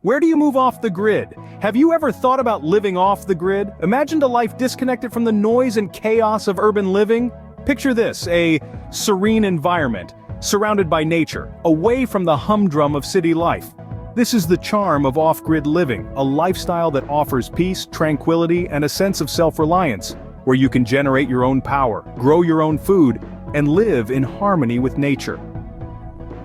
Where do you move off the grid? Have you ever thought about living off the grid? Imagined a life disconnected from the noise and chaos of urban living? Picture this, a serene environment, surrounded by nature, away from the humdrum of city life. This is the charm of off-grid living, a lifestyle that offers peace, tranquility, and a sense of self-reliance, where you can generate your own power, grow your own food, and live in harmony with nature.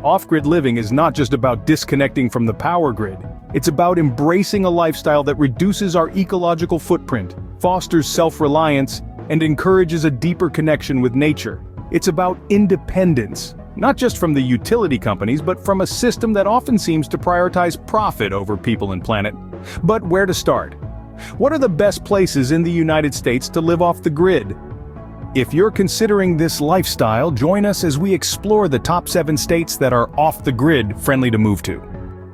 Off-grid living is not just about disconnecting from the power grid. It's about embracing a lifestyle that reduces our ecological footprint, fosters self-reliance, and encourages a deeper connection with nature. It's about independence, not just from the utility companies, but from a system that often seems to prioritize profit over people and planet. But where to start? What are the best places in the United States to live off the grid? If you're considering this lifestyle, join us as we explore the top 7 states that are off the grid friendly to move to.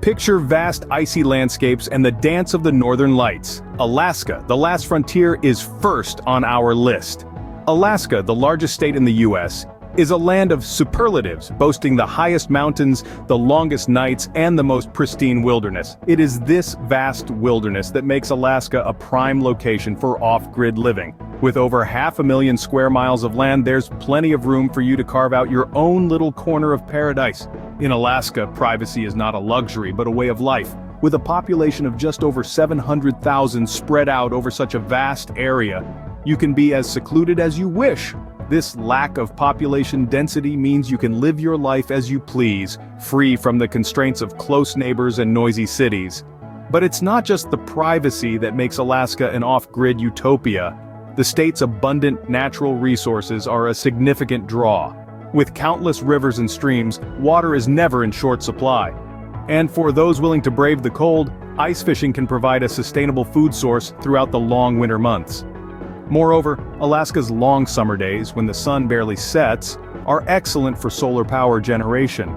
Picture vast icy landscapes and the dance of the northern lights. Alaska, the last frontier, is first on our list. Alaska, the largest state in the US, is a land of superlatives, boasting the highest mountains, the longest nights, and the most pristine wilderness. It is this vast wilderness that makes Alaska a prime location for off-grid living. With over 500,000 square miles of land, there's plenty of room for you to carve out your own little corner of paradise. In Alaska, privacy is not a luxury but a way of life. With a population of just over 700,000 spread out over such a vast area, you can be as secluded as you wish. This lack of population density means you can live your life as you please, free from the constraints of close neighbors and noisy cities. But it's not just the privacy that makes Alaska an off-grid utopia. The state's abundant natural resources are a significant draw. With countless rivers and streams, water is never in short supply. And for those willing to brave the cold, ice fishing can provide a sustainable food source throughout the long winter months. Moreover, Alaska's long summer days, when the sun barely sets, are excellent for solar power generation.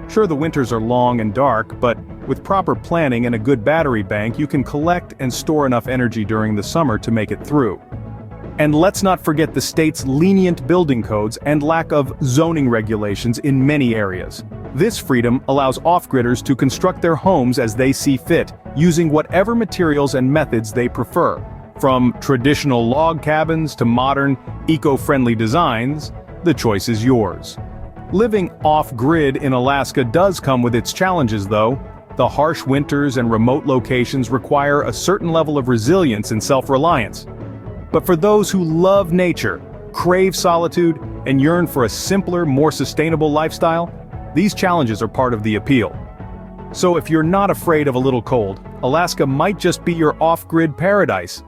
Sure, the winters are long and dark, but with proper planning and a good battery bank, you can collect and store enough energy during the summer to make it through. And let's not forget the state's lenient building codes and lack of zoning regulations in many areas. This freedom allows off-gridders to construct their homes as they see fit, using whatever materials and methods they prefer. From traditional log cabins to modern, eco-friendly designs, the choice is yours. Living off-grid in Alaska does come with its challenges though. The harsh winters and remote locations require a certain level of resilience and self-reliance. But for those who love nature, crave solitude, and yearn for a simpler, more sustainable lifestyle, these challenges are part of the appeal. So if you're not afraid of a little cold, Alaska might just be your off-grid paradise.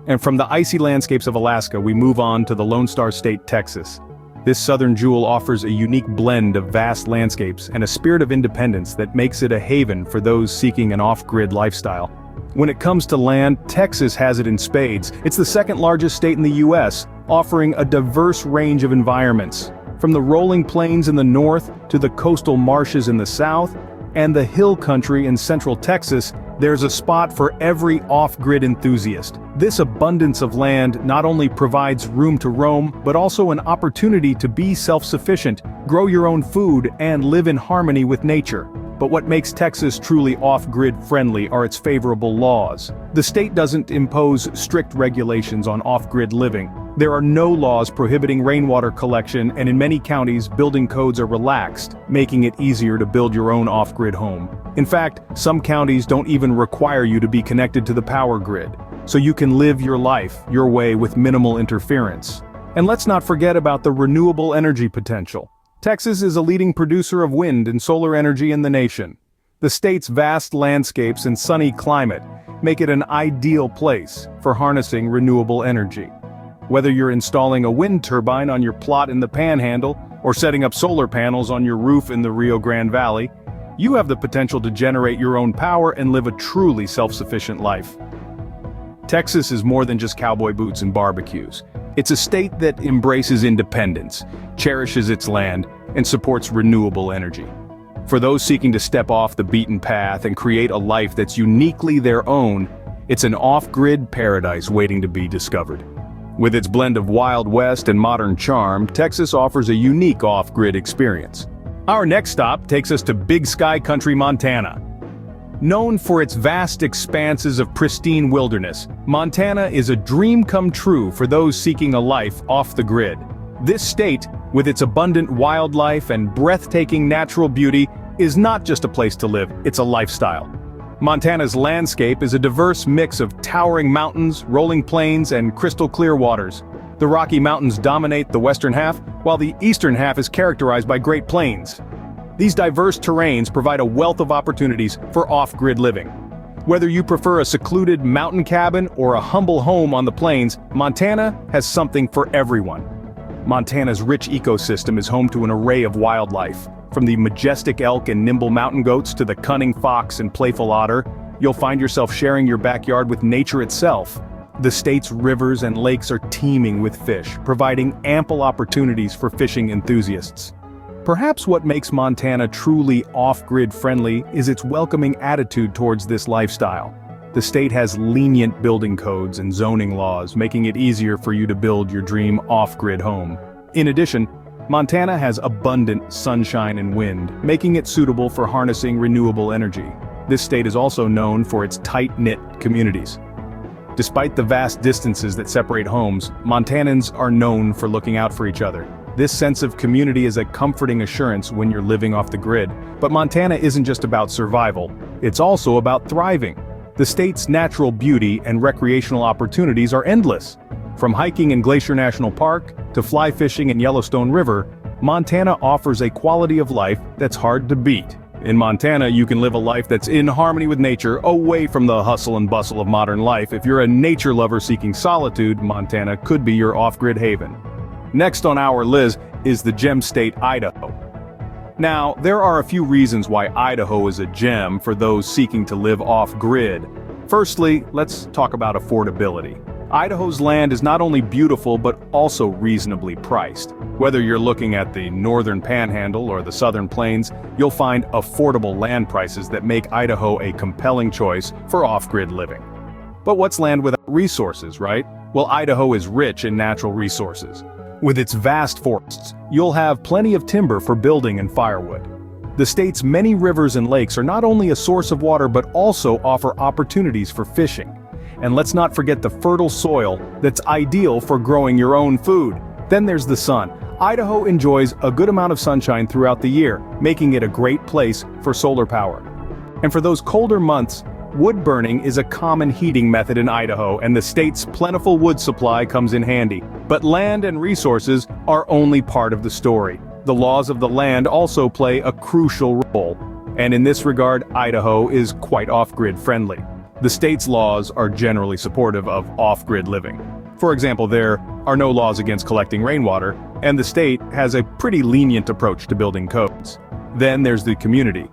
And from the icy landscapes of Alaska, we move on to the Lone Star State, Texas. This southern jewel offers a unique blend of vast landscapes and a spirit of independence that makes it a haven for those seeking an off-grid lifestyle. When it comes to land, Texas has it in spades. It's the second largest state in the US, offering a diverse range of environments. From the rolling plains in the north to the coastal marshes in the south, and the hill country in central Texas, there's a spot for every off-grid enthusiast. This abundance of land not only provides room to roam, but also an opportunity to be self-sufficient, grow your own food, and live in harmony with nature. But what makes Texas truly off-grid friendly are its favorable laws. The state doesn't impose strict regulations on off-grid living. There are no laws prohibiting rainwater collection, and in many counties, building codes are relaxed, making it easier to build your own off-grid home. In fact, some counties don't even require you to be connected to the power grid, so you can live your life your way with minimal interference. And let's not forget about the renewable energy potential. Texas is a leading producer of wind and solar energy in the nation. The state's vast landscapes and sunny climate make it an ideal place for harnessing renewable energy. Whether you're installing a wind turbine on your plot in the Panhandle or setting up solar panels on your roof in the Rio Grande Valley, you have the potential to generate your own power and live a truly self-sufficient life. Texas is more than just cowboy boots and barbecues. It's a state that embraces independence, cherishes its land, and supports renewable energy. For those seeking to step off the beaten path and create a life that's uniquely their own, it's an off-grid paradise waiting to be discovered. With its blend of Wild West and modern charm, Texas offers a unique off-grid experience. Our next stop takes us to Big Sky Country, Montana. Known for its vast expanses of pristine wilderness, Montana is a dream come true for those seeking a life off the grid. This state, with its abundant wildlife and breathtaking natural beauty, is not just a place to live, it's a lifestyle. Montana's landscape is a diverse mix of towering mountains, rolling plains, and crystal-clear waters. The Rocky Mountains dominate the western half, while the eastern half is characterized by Great Plains. These diverse terrains provide a wealth of opportunities for off-grid living. Whether you prefer a secluded mountain cabin or a humble home on the plains, Montana has something for everyone. Montana's rich ecosystem is home to an array of wildlife. From the majestic elk and nimble mountain goats to the cunning fox and playful otter, you'll find yourself sharing your backyard with nature itself. The state's rivers and lakes are teeming with fish, providing ample opportunities for fishing enthusiasts. Perhaps what makes Montana truly off-grid friendly is its welcoming attitude towards this lifestyle. The state has lenient building codes and zoning laws, making it easier for you to build your dream off-grid home. In addition, Montana has abundant sunshine and wind, making it suitable for harnessing renewable energy. This state is also known for its tight-knit communities. Despite the vast distances that separate homes, Montanans are known for looking out for each other. This sense of community is a comforting assurance when you're living off the grid. But Montana isn't just about survival, it's also about thriving. The state's natural beauty and recreational opportunities are endless. From hiking in Glacier National Park to fly fishing in Yellowstone River, Montana offers a quality of life that's hard to beat. In Montana, you can live a life that's in harmony with nature, away from the hustle and bustle of modern life. If you're a nature lover seeking solitude, Montana could be your off-grid haven. Next on our list is the gem state Idaho. Now, there are a few reasons why Idaho is a gem for those seeking to live off-grid. Firstly, let's talk about affordability. Idaho's land is not only beautiful but also reasonably priced. Whether you're looking at the northern panhandle or the southern plains, you'll find affordable land prices that make Idaho a compelling choice for off-grid living. But what's land without resources, right? Well, Idaho is rich in natural resources. With its vast forests, you'll have plenty of timber for building and firewood. The state's many rivers and lakes are not only a source of water but also offer opportunities for fishing. And let's not forget the fertile soil that's ideal for growing your own food. Then there's the sun. Idaho enjoys a good amount of sunshine throughout the year, making it a great place for solar power. And for those colder months, wood burning is a common heating method in Idaho, and the state's plentiful wood supply comes in handy. But land and resources are only part of the story. The laws of the land also play a crucial role. And in this regard, Idaho is quite off-grid friendly. The state's laws are generally supportive of off-grid living. For example, there are no laws against collecting rainwater, and the state has a pretty lenient approach to building codes. Then there's the community.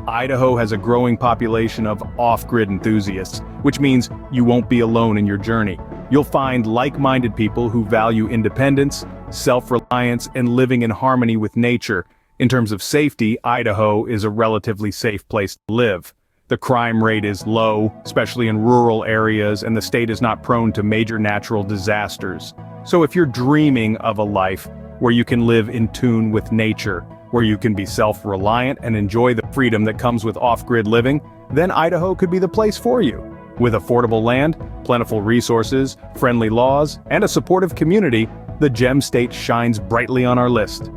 Idaho has a growing population of off-grid enthusiasts, which means you won't be alone in your journey. You'll find like-minded people who value independence, self-reliance, and living in harmony with nature. In terms of safety, Idaho is a relatively safe place to live. The crime rate is low, especially in rural areas, and the state is not prone to major natural disasters. So if you're dreaming of a life where you can live in tune with nature, where you can be self-reliant and enjoy the freedom that comes with off-grid living, then Idaho could be the place for you. With affordable land, plentiful resources, friendly laws, and a supportive community, the gem state shines brightly on our list.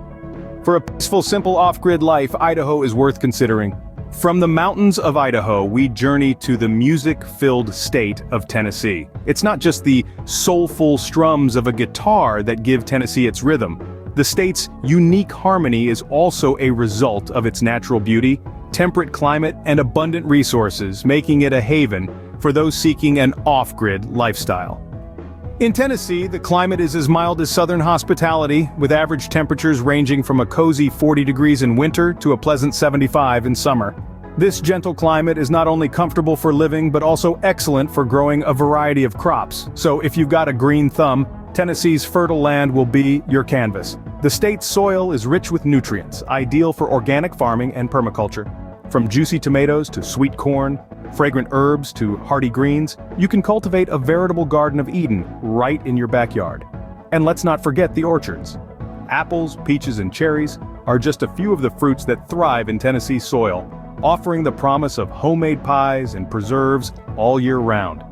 For a peaceful, simple off-grid life, Idaho is worth considering. From the mountains of Idaho, we journey to the music-filled state of Tennessee. It's not just the soulful strums of a guitar that give Tennessee its rhythm. The state's unique harmony is also a result of its natural beauty, temperate climate, and abundant resources, making it a haven for those seeking an off-grid lifestyle. In Tennessee, the climate is as mild as southern hospitality, with average temperatures ranging from a cozy 40 degrees in winter to a pleasant 75 in summer. This gentle climate is not only comfortable for living but also excellent for growing a variety of crops. So if you've got a green thumb, Tennessee's fertile land will be your canvas. The state's soil is rich with nutrients, ideal for organic farming and permaculture. From juicy tomatoes to sweet corn, fragrant herbs to hardy greens, you can cultivate a veritable Garden of Eden right in your backyard. And let's not forget the orchards. Apples, peaches, and cherries are just a few of the fruits that thrive in Tennessee's soil. offering the promise of homemade pies and preserves all year round.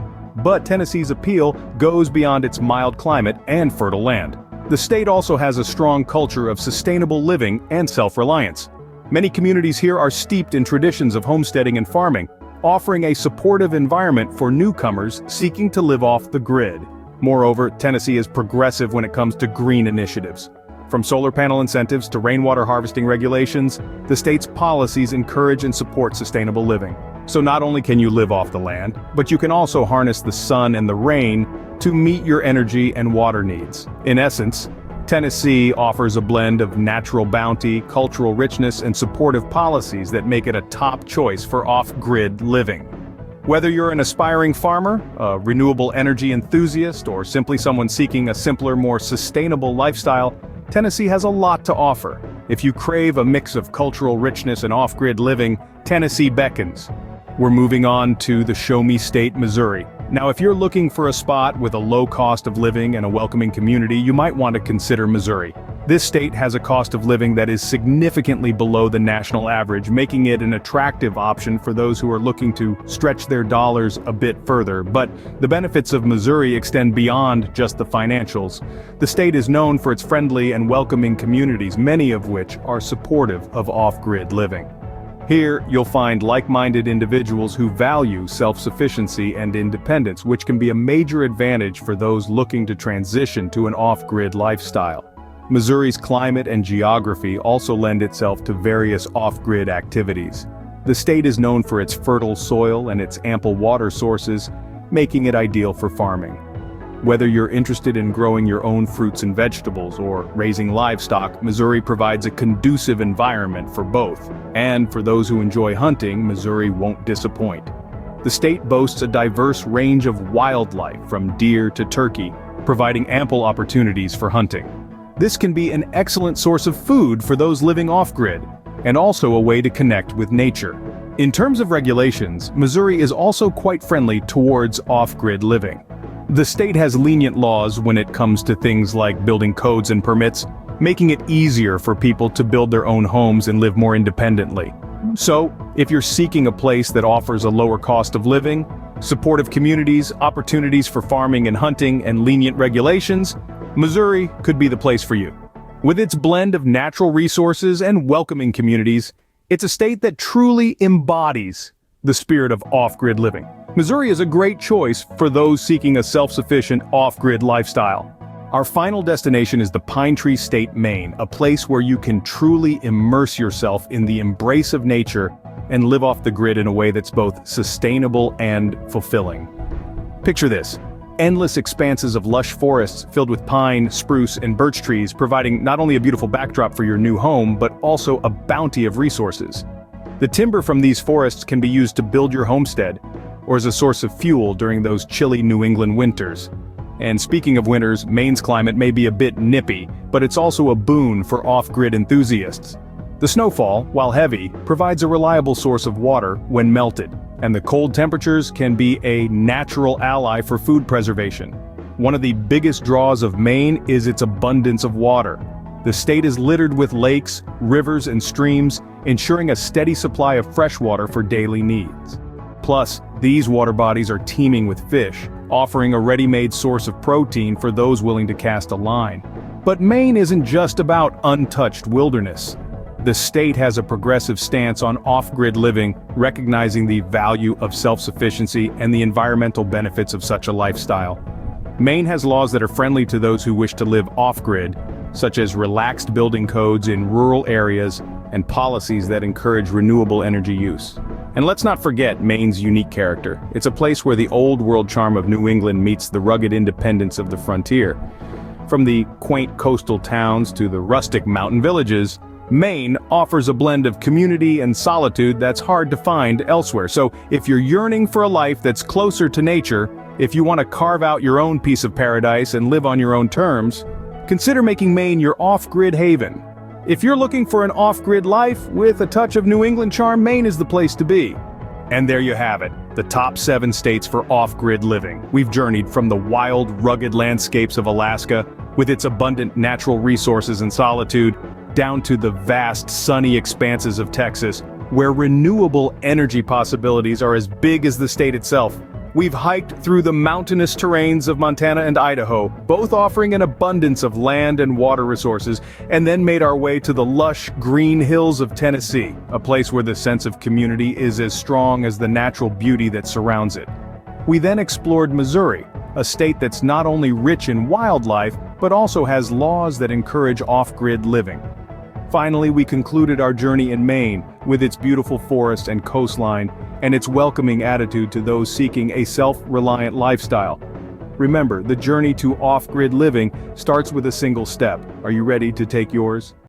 But Tennessee's appeal goes beyond its mild climate and fertile land. The state also has a strong culture of sustainable living and self-reliance. Many communities here are steeped in traditions of homesteading and farming, offering a supportive environment for newcomers seeking to live off the grid. Moreover, Tennessee is progressive when it comes to green initiatives. From solar panel incentives to rainwater harvesting regulations, the state's policies encourage and support sustainable living. So not only can you live off the land, but you can also harness the sun and the rain to meet your energy and water needs. In essence, Tennessee offers a blend of natural bounty, cultural richness, and supportive policies that make it a top choice for off-grid living. Whether you're an aspiring farmer, a renewable energy enthusiast, or simply someone seeking a simpler, more sustainable lifestyle, Tennessee has a lot to offer. If you crave a mix of cultural richness and off-grid living, Tennessee beckons. We're moving on to the Show Me State, Missouri. Now, if you're looking for a spot with a low cost of living and a welcoming community, you might want to consider Missouri. This state has a cost of living that is significantly below the national average, making it an attractive option for those who are looking to stretch their dollars a bit further. But the benefits of Missouri extend beyond just the financials. The state is known for its friendly and welcoming communities, many of which are supportive of off-grid living. Here, you'll find like-minded individuals who value self-sufficiency and independence, which can be a major advantage for those looking to transition to an off-grid lifestyle. Missouri's climate and geography also lend itself to various off-grid activities. The state is known for its fertile soil and its ample water sources, making it ideal for farming. Whether you're interested in growing your own fruits and vegetables or raising livestock, Missouri provides a conducive environment for both. And for those who enjoy hunting, Missouri won't disappoint. The state boasts a diverse range of wildlife, from deer to turkey, providing ample opportunities for hunting. This can be an excellent source of food for those living off-grid, and also a way to connect with nature. In terms of regulations, Missouri is also quite friendly towards off-grid living. The state has lenient laws when it comes to things like building codes and permits, making it easier for people to build their own homes and live more independently. So, if you're seeking a place that offers a lower cost of living, supportive communities, opportunities for farming and hunting, and lenient regulations, Missouri could be the place for you. With its blend of natural resources and welcoming communities, it's a state that truly embodies the spirit of off-grid living. Missouri is a great choice for those seeking a self-sufficient, off-grid lifestyle. Our final destination is the Pine Tree State, Maine, a place where you can truly immerse yourself in the embrace of nature and live off the grid in a way that's both sustainable and fulfilling. Picture this: endless expanses of lush forests filled with pine, spruce, and birch trees, providing not only a beautiful backdrop for your new home, but also a bounty of resources. The timber from these forests can be used to build your homestead, or as a source of fuel during those chilly New England winters. And speaking of winters, Maine's climate may be a bit nippy, but it's also a boon for off-grid enthusiasts. The snowfall, while heavy, provides a reliable source of water when melted, and the cold temperatures can be a natural ally for food preservation. One of the biggest draws of Maine is its abundance of water. The state is littered with lakes, rivers, and streams, ensuring a steady supply of fresh water for daily needs. Plus, these water bodies are teeming with fish, offering a ready-made source of protein for those willing to cast a line. But Maine isn't just about untouched wilderness. The state has a progressive stance on off-grid living, recognizing the value of self-sufficiency and the environmental benefits of such a lifestyle. Maine has laws that are friendly to those who wish to live off-grid, such as relaxed building codes in rural areas and policies that encourage renewable energy use. And let's not forget Maine's unique character. It's a place where the old-world charm of New England meets the rugged independence of the frontier. From the quaint coastal towns to the rustic mountain villages, Maine offers a blend of community and solitude that's hard to find elsewhere. So if you're yearning for a life that's closer to nature, if you want to carve out your own piece of paradise and live on your own terms, consider making Maine your off-grid haven. If you're looking for an off-grid life with a touch of New England charm, Maine is the place to be. And there you have it, the top 7 states for off-grid living. We've journeyed from the wild, rugged landscapes of Alaska, with its abundant natural resources and solitude, down to the vast, sunny expanses of Texas, where renewable energy possibilities are as big as the state itself. We've hiked through the mountainous terrains of Montana and Idaho, both offering an abundance of land and water resources, and then made our way to the lush, green hills of Tennessee, a place where the sense of community is as strong as the natural beauty that surrounds it. We then explored Missouri, a state that's not only rich in wildlife, but also has laws that encourage off-grid living. Finally, we concluded our journey in Maine, with its beautiful forest and coastline, and its welcoming attitude to those seeking a self-reliant lifestyle. Remember, the journey to off-grid living starts with a single step. Are you ready to take yours?